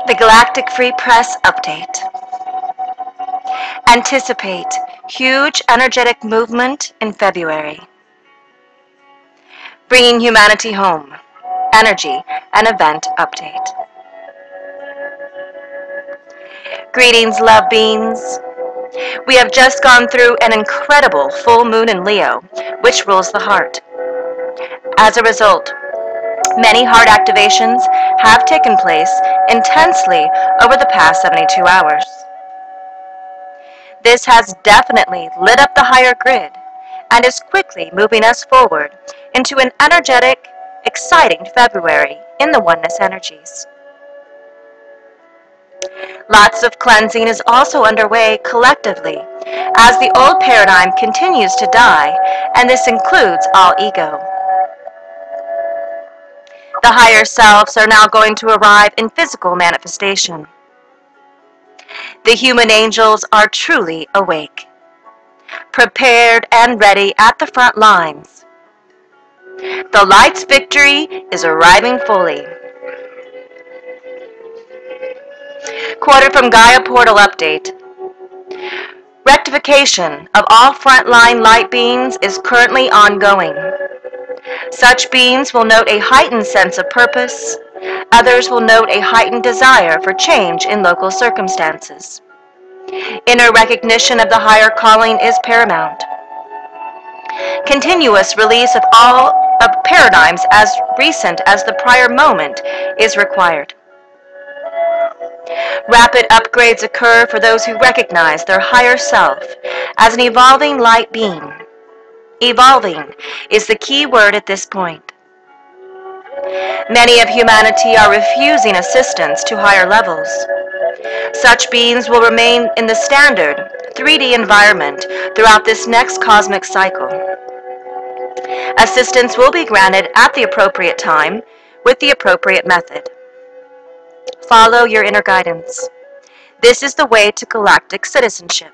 The Galactic Free Press Update. Anticipate huge energetic movement in February. Bringing humanity home. Energy and event update. Greetings, love beings. We have just gone through an incredible full moon in Leo, which rules the heart. As a result, many heart activations have taken place intensely over the past 72 hours. This has definitely lit up the higher grid and is quickly moving us forward into an energetic, exciting February in the oneness energies. Lots of cleansing is also underway collectively as the old paradigm continues to die, and this includes all ego. The higher selves are now going to arrive in physical manifestation. The human angels are truly awake, prepared and ready at the front lines. The light's victory is arriving fully. Quoted from Gaia Portal Update. Rectification of all frontline light beings is currently ongoing. Such beings will note a heightened sense of purpose. Others will note a heightened desire for change in local circumstances. Inner recognition of the higher calling is paramount. Continuous release of all of paradigms as recent as the prior moment is required. Rapid upgrades occur for those who recognize their higher self as an evolving light being. Evolving is the key word at this point. Many of humanity are refusing assistance to higher levels. Such beings will remain in the standard 3D environment throughout this next cosmic cycle. Assistance will be granted at the appropriate time with the appropriate method. Follow your inner guidance. This is the way to galactic citizenship.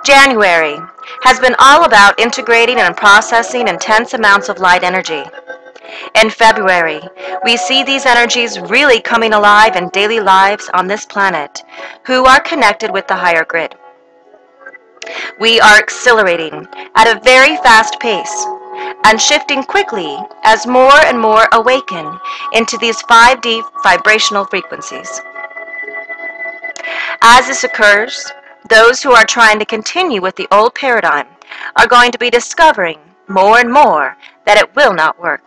January has been all about integrating and processing intense amounts of light energy. In February, we see these energies really coming alive in daily lives on this planet, who are connected with the higher grid. We are accelerating at a very fast pace and shifting quickly as more and more awaken into these 5D vibrational frequencies. As this occurs, those who are trying to continue with the old paradigm are going to be discovering more and more that it will not work.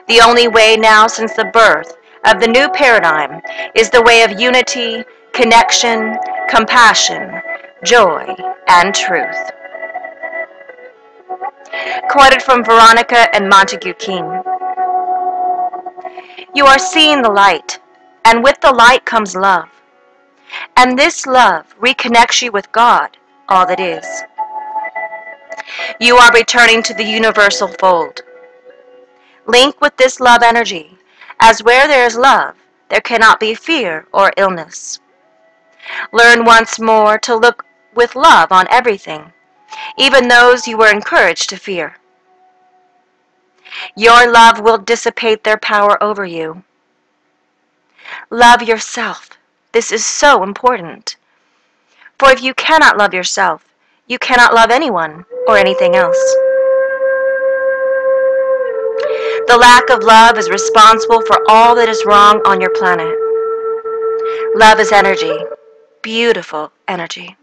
The only way now since the birth of the new paradigm is the way of unity, connection, compassion, joy, and truth. Quoted from Veronica and Montague King. You are seeing the light, and with the light comes love. And this love reconnects you with God, all that is. You are returning to the universal fold. Link with this love energy, as where there is love, there cannot be fear or illness. Learn once more to look with love on everything, even those you were encouraged to fear. Your love will dissipate their power over you. Love yourself. This is so important. For if you cannot love yourself, you cannot love anyone or anything else. The lack of love is responsible for all that is wrong on your planet. Love is energy, beautiful energy.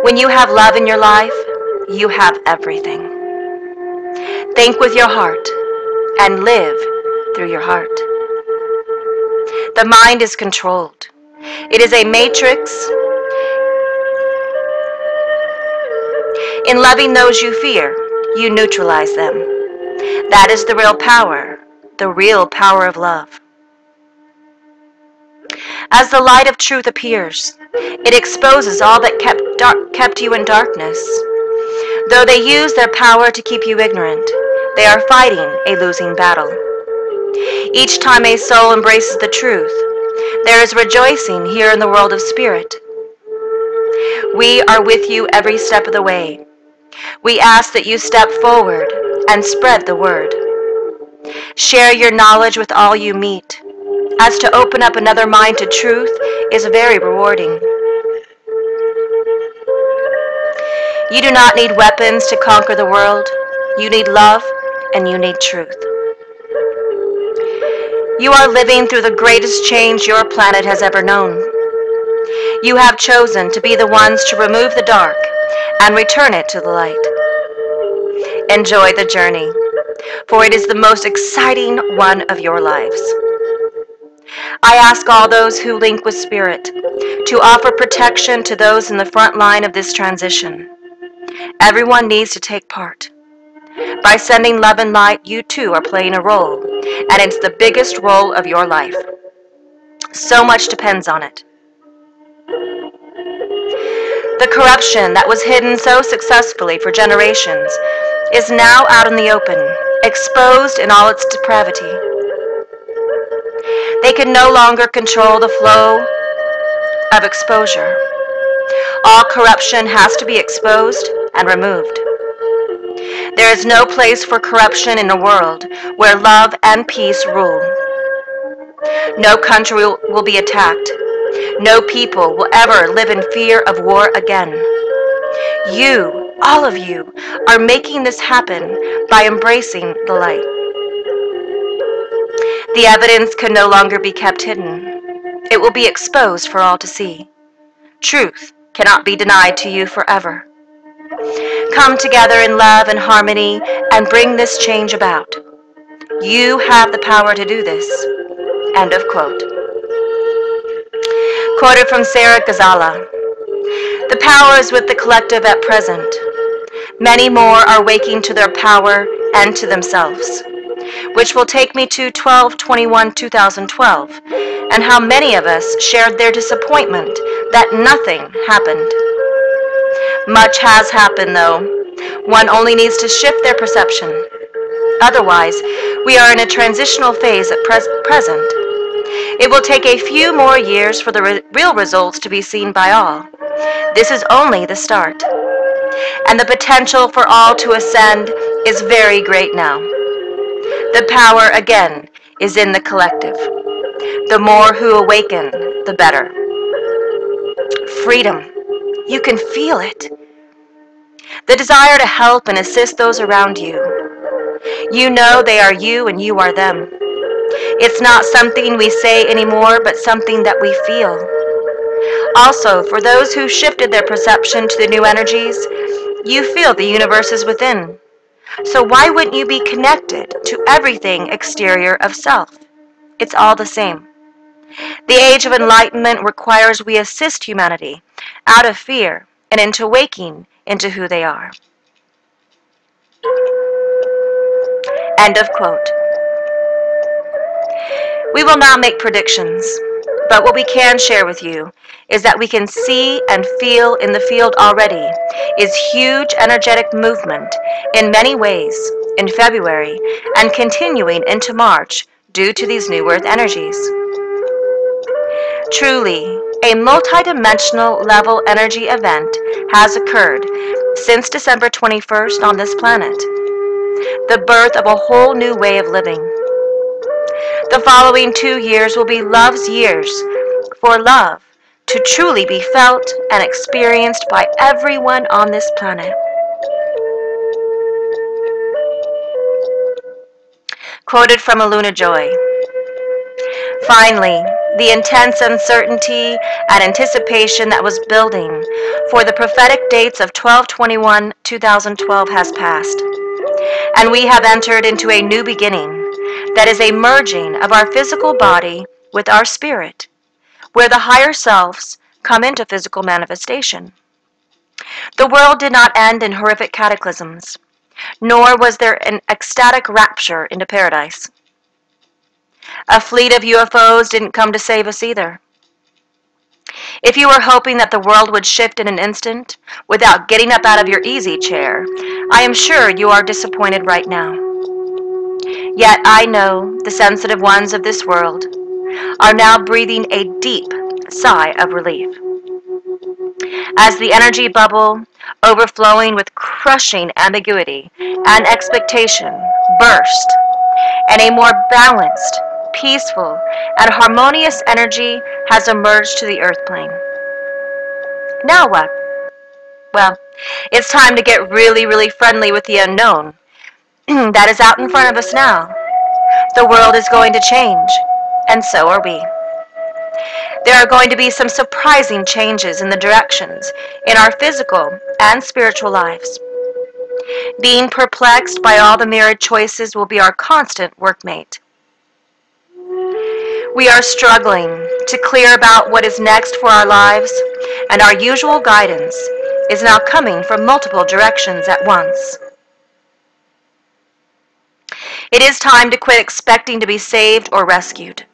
When you have love in your life, you have everything. Think with your heart and live through your heart. The mind is controlled. It is a matrix. In loving those you fear, you neutralize them. That is the real power of love. As the light of truth appears, it exposes all that kept you in darkness. Though they use their power to keep you ignorant, they are fighting a losing battle. Each time a soul embraces the truth, there is rejoicing here in the world of spirit. We are with you every step of the way. We ask that you step forward and spread the word. Share your knowledge with all you meet, as to open up another mind to truth is very rewarding. You do not need weapons to conquer the world. You need love and you need truth. You are living through the greatest change your planet has ever known. You have chosen to be the ones to remove the dark and return it to the light. Enjoy the journey, for it is the most exciting one of your lives. I ask all those who link with Spirit to offer protection to those in the front line of this transition. Everyone needs to take part. By sending love and light, you too are playing a role, and it's the biggest role of your life. So much depends on it. The corruption that was hidden so successfully for generations is now out in the open, exposed in all its depravity. They can no longer control the flow of exposure. All corruption has to be exposed and removed. There is no place for corruption in a world where love and peace rule. No country will be attacked. No people will ever live in fear of war again. You, all of you, are making this happen by embracing the light. The evidence can no longer be kept hidden. It will be exposed for all to see. Truth cannot be denied to you forever. Come together in love and harmony and bring this change about. You have the power to do this. End of quote. Quoted from Sarah Ghazala. The power is with the collective at present. Many more are waking to their power and to themselves, which will take me to 12/21/2012, and how many of us shared their disappointment that nothing happened. Much has happened, though. One only needs to shift their perception. Otherwise, we are in a transitional phase at present. It will take a few more years for the real results to be seen by all. This is only the start. And the potential for all to ascend is very great now. The power, again, is in the collective. The more who awaken, the better. Freedom. You can feel it. The desire to help and assist those around you. You know they are you and you are them. It's not something we say anymore, but something that we feel. Also, for those who shifted their perception to the new energies, you feel the universe is within. So why wouldn't you be connected to everything exterior of self? It's all the same. The age of enlightenment requires we assist humanity out of fear and into waking into who they are. End of quote. We will not make predictions, but what we can share with you is that we can see and feel in the field already is huge energetic movement in many ways in February and continuing into March due to these new earth energies. Truly, a multidimensional level energy event has occurred since December 21st on this planet. The birth of a whole new way of living. The following 2 years will be love's years for love to truly be felt and experienced by everyone on this planet. Quoted from Aluna Joy. Finally, the intense uncertainty and anticipation that was building for the prophetic dates of 12/21/2012 has passed, and we have entered into a new beginning that is a merging of our physical body with our spirit, where the higher selves come into physical manifestation. The world did not end in horrific cataclysms, nor was there an ecstatic rapture into paradise. A fleet of UFOs didn't come to save us either. If you were hoping that the world would shift in an instant without getting up out of your easy chair, I am sure you are disappointed right now. Yet I know the sensitive ones of this world are now breathing a deep sigh of relief. as the energy bubble, overflowing with crushing ambiguity and expectation, burst, and a more balanced, peaceful, and harmonious energy has emerged to the earth plane. Now what? Well, it's time to get really, really friendly with the unknown that is out in front of us now. The world is going to change, and so are we. There are going to be some surprising changes in the directions in our physical and spiritual lives. Being perplexed by all the myriad choices will be our constant workmate. We are struggling to clear about what is next for our lives, and our usual guidance is now coming from multiple directions at once. It is time to quit expecting to be saved or rescued.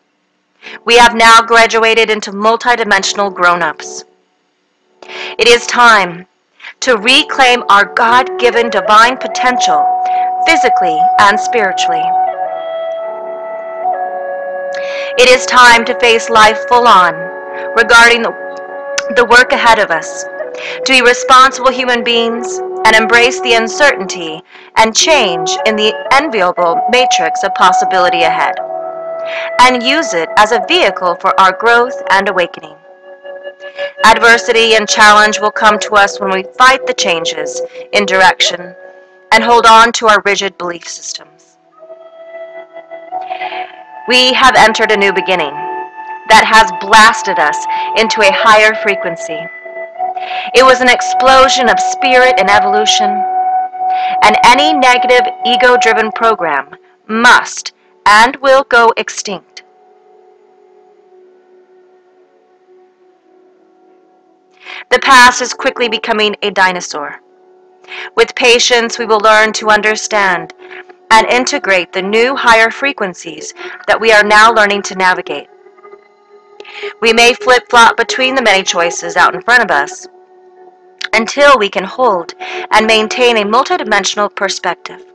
We have now graduated into multidimensional grown-ups. It is time to reclaim our God-given divine potential, physically and spiritually. It is time to face life full-on, regarding the work ahead of us, to be responsible human beings and embrace the uncertainty and change in the enviable matrix of possibility ahead, and use it as a vehicle for our growth and awakening. Adversity and challenge will come to us when we fight the changes in direction and hold on to our rigid belief systems. We have entered a new beginning that has blasted us into a higher frequency. It was an explosion of spirit and evolution, and any negative ego-driven program must and will go extinct. The past is quickly becoming a dinosaur. With patience, we will learn to understand and integrate the new higher frequencies that we are now learning to navigate. We may flip-flop between the many choices out in front of us until we can hold and maintain a multidimensional perspective.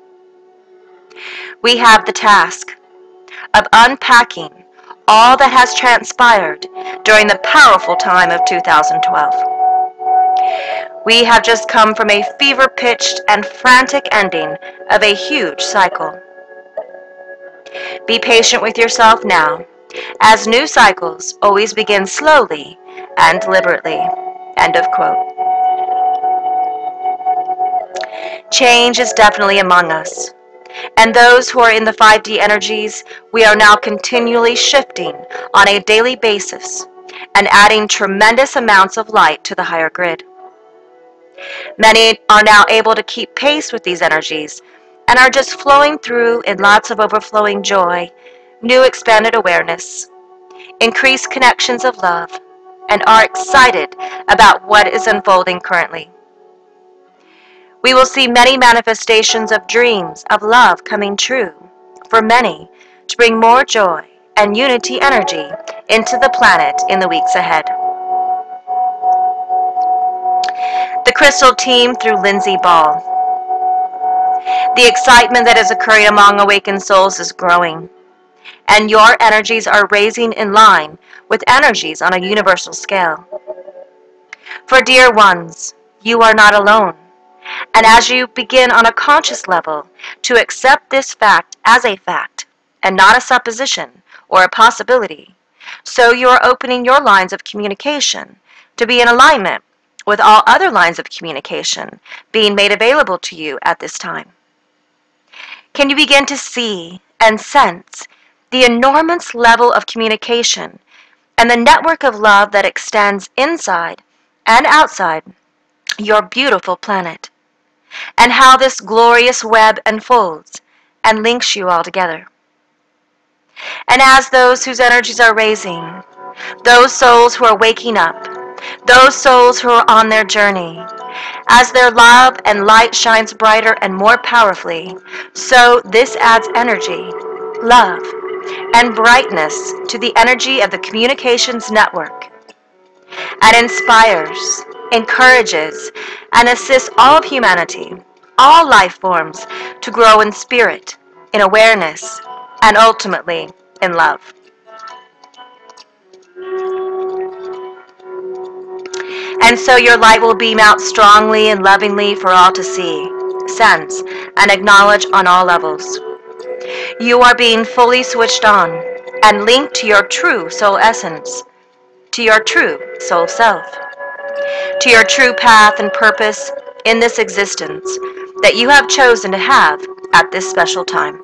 We have the task of unpacking all that has transpired during the powerful time of 2012. We have just come from a fever-pitched and frantic ending of a huge cycle. Be patient with yourself now, as new cycles always begin slowly and deliberately. End of quote. Change is definitely among us, and those who are in the 5D energies, we are now continually shifting on a daily basis and adding tremendous amounts of light to the higher grid. Many are now able to keep pace with these energies and are just flowing through in lots of overflowing joy, new expanded awareness, increased connections of love, and are excited about what is unfolding currently. We will see many manifestations of dreams of love coming true for many to bring more joy and unity energy into the planet in the weeks ahead. The Crystal Team through Lindsay Ball. The excitement that is occurring among awakened souls is growing, and your energies are raising in line with energies on a universal scale. For dear ones, you are not alone, and as you begin on a conscious level to accept this fact as a fact and not a supposition or a possibility, so you are opening your lines of communication to be in alignment with all other lines of communication being made available to you at this time. Can you begin to see and sense the enormous level of communication and the network of love that extends inside and outside your beautiful planet, and how this glorious web unfolds and links you all together? And as those whose energies are raising, those souls who are waking up, those souls who are on their journey, as their love and light shines brighter and more powerfully, so this adds energy, love, and brightness to the energy of the communications network, and inspires, encourages, and assists all of humanity, all life forms, to grow in spirit, in awareness, and ultimately in love. And so your light will beam out strongly and lovingly for all to see, sense, and acknowledge on all levels. You are being fully switched on and linked to your true soul essence, to your true soul self, to your true path and purpose in this existence that you have chosen to have at this special time.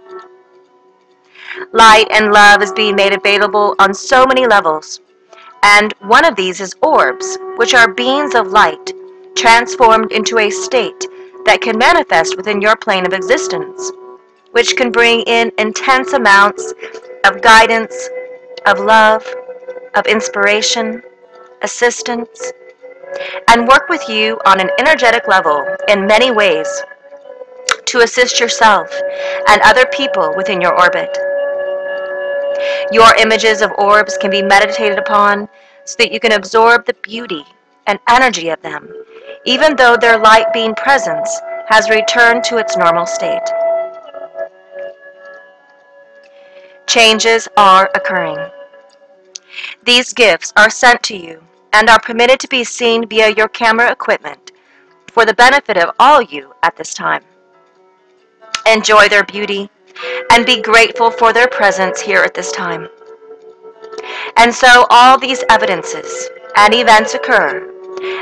Light and love is being made available on so many levels, and one of these is orbs, which are beings of light transformed into a state that can manifest within your plane of existence, which can bring in intense amounts of guidance, of love, of inspiration, assistance, and work with you on an energetic level in many ways to assist yourself and other people within your orbit. Your images of orbs can be meditated upon so that you can absorb the beauty and energy of them, even though their light being presence has returned to its normal state. Changes are occurring. These gifts are sent to you and are permitted to be seen via your camera equipment for the benefit of all you at this time. Enjoy their beauty and be grateful for their presence here at this time. And so all these evidences and events occur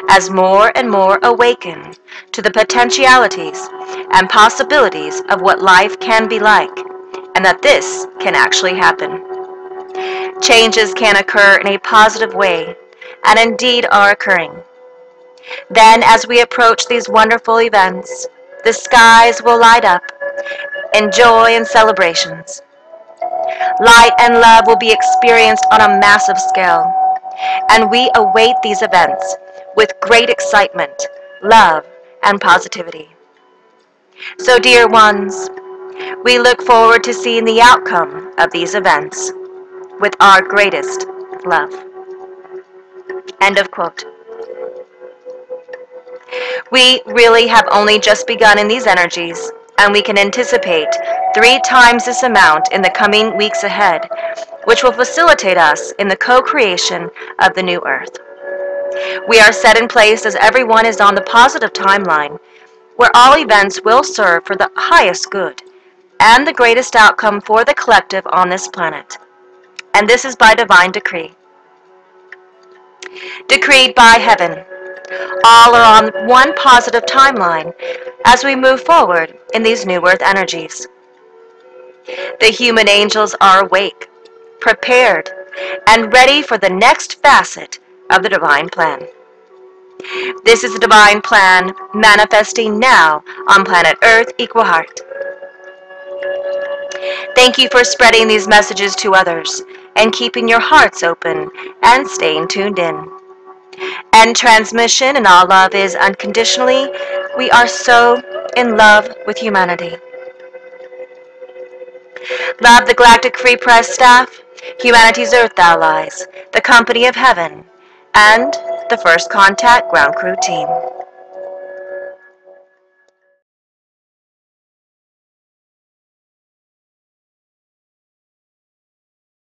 as more and more awaken to the potentialities and possibilities of what life can be like, and that this can actually happen. Changes can occur in a positive way, and indeed are occurring. Then, as we approach these wonderful events, the skies will light up in joy and celebrations. Light and love will be experienced on a massive scale, and we await these events with great excitement, love, and positivity. So, dear ones, we look forward to seeing the outcome of these events with our greatest love. End of quote. We really have only just begun in these energies, and we can anticipate 3 times this amount in the coming weeks ahead, which will facilitate us in the co-creation of the new earth. We are set in place as everyone is on the positive timeline, where all events will serve for the highest good and the greatest outcome for the collective on this planet. And this is by divine decree. Decreed by heaven. All are on one positive timeline as we move forward in these new earth energies. The human angels are awake, prepared, and ready for the next facet of the divine plan. This is the divine plan manifesting now on planet Earth Equal Heart. Thank you for spreading these messages to others and keeping your hearts open and staying tuned in. And transmission and all love is unconditionally. We are so in love with humanity. Love the Galactic Free Press staff, Humanity's Earth Allies, the Company of Heaven, and the First Contact Ground Crew team.